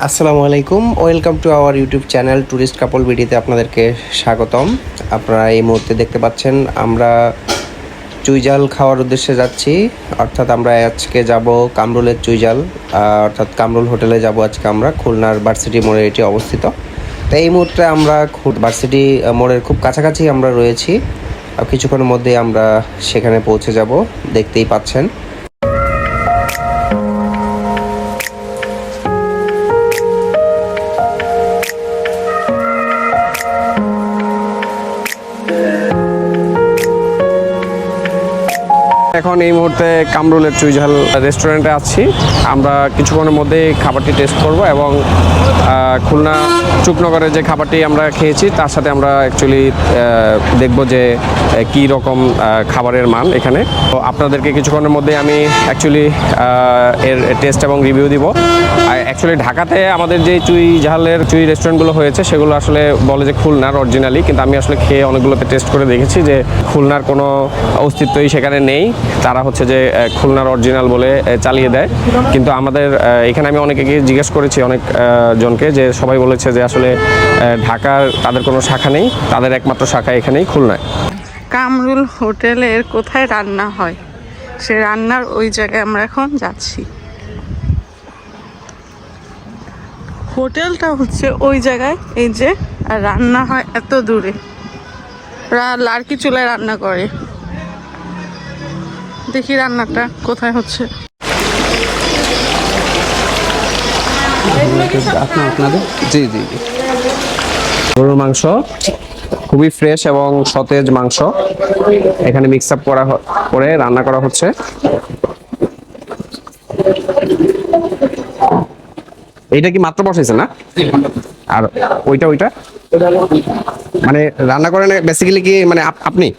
আসসালামু আলাইকুম, welcome to our YouTube channel tourist couple ভিডিওতে আপনাদেরকে স্বাগতম। আপনারা এই মুহূর্তে দেখতে পাচ্ছেন আমরা চুইঝাল খাওয়ার উদ্দেশ্যে যাচ্ছি। অর্থাৎ আমরা আজকে যাব কামরুলের চুইঝাল, অর্থাৎ কামরুল হোটেলে যাব আজকে আমরা। খুলনার ভার্সিটি মোড়ে এটি অবস্থিত। তো এই মুহূর্তে আমরা ভার্সিটি মোড়ের খুব কাছাকাছি আমরা রয়েছি। কিছুক্ষণের মধ্যেই আমরা সেখানে পৌঁছে যাব, দেখতেই পাচ্ছেন। এখন এই মুহূর্তে কামরুলের চুইঝাল রেস্টুরেন্টে আছি। আমরা কিছুক্ষণের মধ্যেই খাবারটি টেস্ট করব এবং খুলনা চুকনগরের যে খাবারটি আমরা খেয়েছি তার সাথে আমরা অ্যাকচুয়ালি দেখব যে কী রকম খাবারের মান এখানে। তো আপনাদেরকে কিছুক্ষণের মধ্যে আমি অ্যাকচুয়ালি এর টেস্ট এবং রিভিউ দিব। অ্যাকচুয়ালি ঢাকাতে আমাদের যে চুইঝালের রেস্টুরেন্টগুলো হয়েছে সেগুলো আসলে বলে যে খুলনার অরিজিনালি, কিন্তু আমি আসলে খেয়ে অনেকগুলোতে টেস্ট করে দেখেছি যে খুলনার কোনো অস্তিত্বই সেখানে নেই। তারা হচ্ছে যে খুলনার অরিজিনাল বলে চালিয়ে দেয়। কিন্তু আমাদের এখানে আমি অনেকে জিজ্ঞেস করেছি, অনেক জনকে, যে সবাই বলেছে যে আসলে ঢাকার তাদের কোনো শাখা নেই, তাদের একমাত্র শাখা এখানেই খুলনায়। কামরুল হোটেলের কোথায় রান্না হয় সে রান্নার ওই জায়গায় আমরা এখন যাচ্ছি। হোটেলটা হচ্ছে ওই জায়গায়, এই যে, আর রান্না হয় এত দূরে। লার্কি চুলায় রান্না করে। দেখি রান্নাটা কোথায় হচ্ছে। জি জি, গরুর মাংস খুবই ফ্রেশ এবং সতেজ মাংস এখানে মিক্স আপ করে রান্না করা হচ্ছে। এইটা কি মাত্র বসাইছে না? আর ওইটা মানে রান্না করেন বেসিক্যালি কি মানে আপনি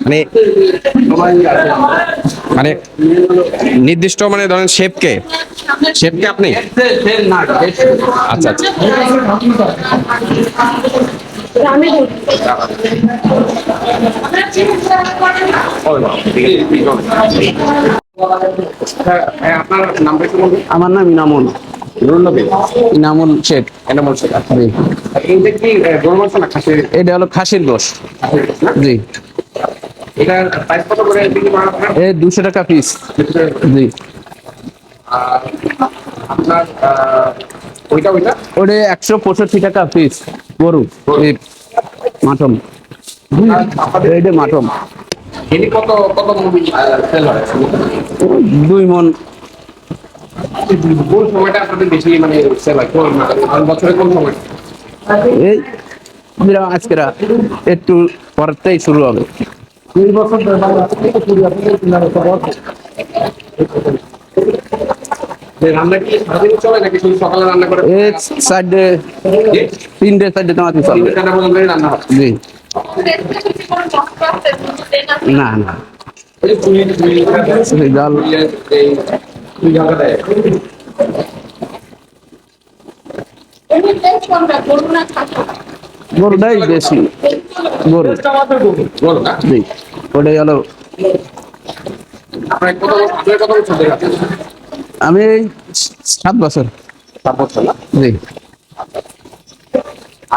মানে মানে নির্দিষ্ট মানে ধরেন শেফকে আপনি? আচ্ছা আচ্ছা, আপনার নামটা কি বলবেন? আমার নাম ইনামুল ইনামুল শেখ। এইটা কি গরুর মাংস না খাসির? এটা হলো খাসির গোশ। জি, এটার প্রাইস কত করে বিক্রি করা আপনার? এই 200 টাকা পিস। জি, আপনার ওইটা ওটা 165 টাকা পিস। গরু মাটন, এইটা মাটন। এটি কত সেল হয়? 2 মন। কোন সময়টা আপনাদের বেশি মানে সেল হয়? কোন বছরে কোন সময়? এই আজকে একটু পরেরটাই শুরু হবে। রান্না কি সারাদিন চলে নাকি শুধু সকালে রান্না করে? এই 3-4 টামাতে চলবে। রান্না হয়? জি, না না, ডাল গরুটাই বেশি। গরু জি, ওটাই হলো। আমি 7 বছর। 7 বছর না? জি,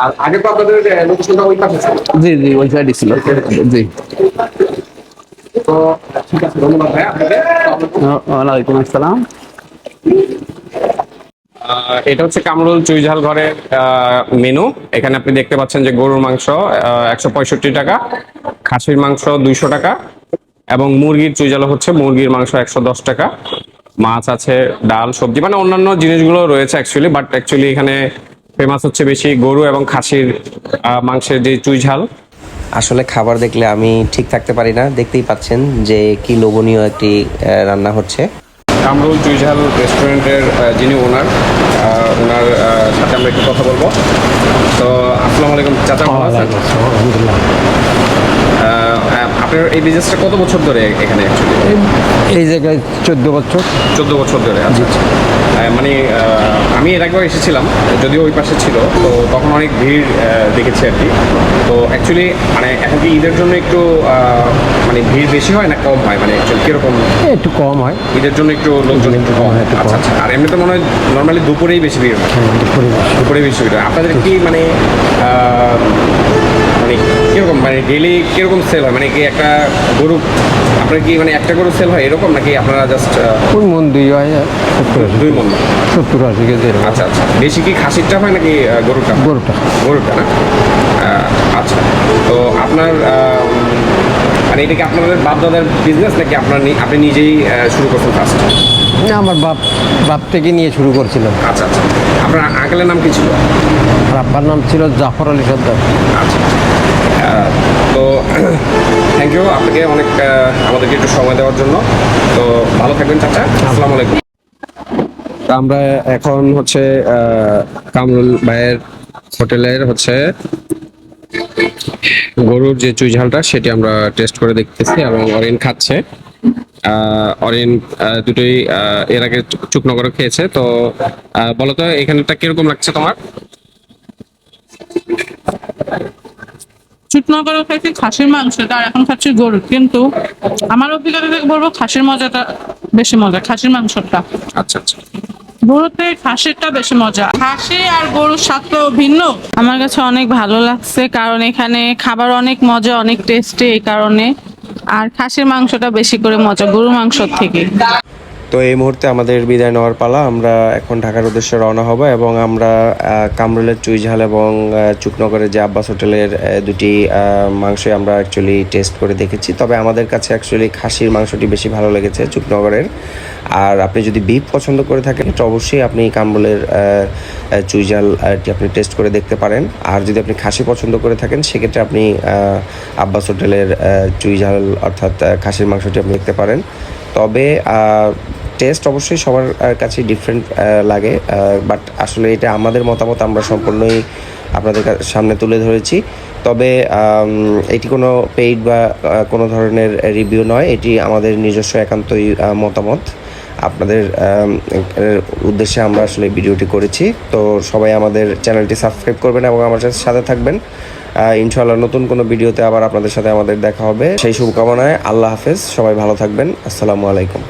আর আগে তো আপনাদের লোকেশনটা ওই পাশে ছিল। জি জি, ওই সাইডে ছিল। জি, তো ঠিক আছে, ধন্যবাদ ভাই আপনাকে। ওয়ালাইকুম আসসালাম। এটা হচ্ছে কামরুল চুইঝাল ঘরের মেনু। এখানে আপনি দেখতে পাচ্ছেন যে গরুর মাংস 165 টাকা, খাসির মাংস 200 টাকা এবং মুরগির চুইঝাল হচ্ছে মুরগির মাংস 110 টাকা। মাছ আছে, ডাল, সবজি, মানে অন্যান্য জিনিসগুলো রয়েছে অ্যাকচুয়ালি, বাট অ্যাকচুয়ালি এখানে ফেমাস হচ্ছে বেশি গরু এবং খাসির মাংসের যে চুইঝাল। আসলে খাবার দেখলে আমি ঠিক থাকতে পারি না। দেখতেই পাচ্ছেন যে কি লোভনীয় একটি রান্না হচ্ছে। কামরুল চুইঝাল রেস্টুরেন্টের যিনি ওনার সাথে আমরা একটু কথা বলবো। তো আসসালামু আলাইকুম চাচা, ভালো আছেন? আপনার এই বিজনেসটা কত বছর ধরে এখানে অ্যাকচুয়ালি? এই জায়গায় 14 বছর। 14 বছর ধরে। আচ্ছা আচ্ছা, মানে আমি আমি এর আগেও এসেছিলাম, যদিও ওই পাশে ছিল, তো তখন অনেক ভিড় দেখেছি আর কি। তো অ্যাকচুয়ালি মানে এখন কি ঈদের জন্য একটু মানে ভিড় বেশি হয় না কম হয়, মানে অ্যাকচুয়ালি কীরকম? একটু কম হয়। ঈদের জন্য একটু লোকজন একটু কম হয়। একটু কম। আচ্ছা আচ্ছা। আর এমনি তো মনে হয় নর্মালি দুপুরেই বেশি ভিড় হয়। দুপুরে বেশি ভিড় হয়। আপনাদের কি মানে মানে কীরকম, মানে ডেইলি কীরকম সেল হয়? মানে কি একটা গরু, আপনার কি মানে একটা গরু সেল হয় এরকম, নাকি আপনারা জাস্ট কোন মন 2 মণ? 70-80 কেজি এরকম। আচ্ছা আচ্ছা। বেশি কি খাসিরটা হয় নাকি গরুটা? গরুটা না? আচ্ছা। তো আপনার মানে এটা কি আপনাদের বাপ-দাদার বিজনেস, নাকি আপনি নিজেই শুরু করছেন ফার্স্ট? না, আমার বাপ থেকে নিয়ে শুরু করছিলাম। আচ্ছা আচ্ছা। আপনার আঙ্কেলের নাম কি ছিল? আর আব্বার নাম ছিল জাফর আলী সর্দার। আচ্ছা। তো থ্যাংক ইউ আপনাকে অনেক আমাদেরকে একটু সময় দেওয়ার জন্য। তো ভালো থাকবেন চাচা। আসসালামু আলাইকুম। আমরা এখন হচ্ছে কামরুল ভাইয়ের হোটেলের হচ্ছে গরুর যে চুই ঝালটা সেটি আমরা টেস্ট করে দেখতেছি, এবং অরিন খাচ্ছে। অরিন দুটোই এর আগে চুকনগরে খেয়েছে। তো বলতো এখানটা কিরকম লাগছে তোমার? চুটনগরে খাইছি খাসির মাংসটা, আর এখন খাচ্ছি গরু, কিন্তু আমার অভিজ্ঞতা থেকে বলবো খাসির মজাটা বেশি মজা, খাসির মাংসটা। আচ্ছা আচ্ছা। গরুতে খাসিরটা বেশি মজা, খাসি আর গরুর স্বাদ তো ভিন্ন। আমার কাছে অনেক ভালো লাগছে, কারণ এখানে খাবার অনেক মজা, অনেক টেস্টি এই কারণে। আর খাসির মাংসটা বেশি করে মজা গরুর মাংসর থেকে। তো এই মুহূর্তে আমাদের বিদায় নেওয়ার পালা। আমরা এখন ঢাকার উদ্দেশ্যে রওনা হব, এবং আমরা কামরুলের চুইঝাল এবং চুকনগরের যে আব্বাস হোটেলের দুটি মাংসই আমরা অ্যাকচুয়ালি টেস্ট করে দেখেছি। তবে আমাদের কাছে অ্যাকচুয়ালি খাসির মাংসটি বেশি ভালো লেগেছে চুকনগরের। আর আপনি যদি বিফ পছন্দ করে থাকেন তো অবশ্যই আপনি কামরুলের চুইঝালটি আপনি টেস্ট করে দেখতে পারেন। আর যদি আপনি খাসি পছন্দ করে থাকেন সেক্ষেত্রে আপনি আব্বাস হোটেলের চুইঝাল অর্থাৎ খাসির মাংসটি আপনি দেখতে পারেন। তবে টেস্ট অবশ্যই সবার কাছে ডিফারেন্ট লাগে, বাট আসলে এটা আমাদের মতামত, আমরা সম্পূর্ণই আপনাদের সামনে তুলে ধরেছি। তবে এটি কোনো পেইড বা কোনো ধরনের রিভিউ নয়, এটি আমাদের নিজস্ব একান্তই মতামত। আপনাদের উদ্দেশ্যে আমরা আসলে ভিডিওটি করেছি। তো সবাই আমাদের চ্যানেলটি সাবস্ক্রাইব করবেন এবং আমাদের সাথে থাকবেন। ইনশাআল্লাহ নতুন কোনো ভিডিওতে আবার আপনাদের সাথে আমাদের দেখা হবে। সেই শুভকামনায় আল্লাহ হাফেজ। সবাই ভালো থাকবেন। আসসালামু আলাইকুম।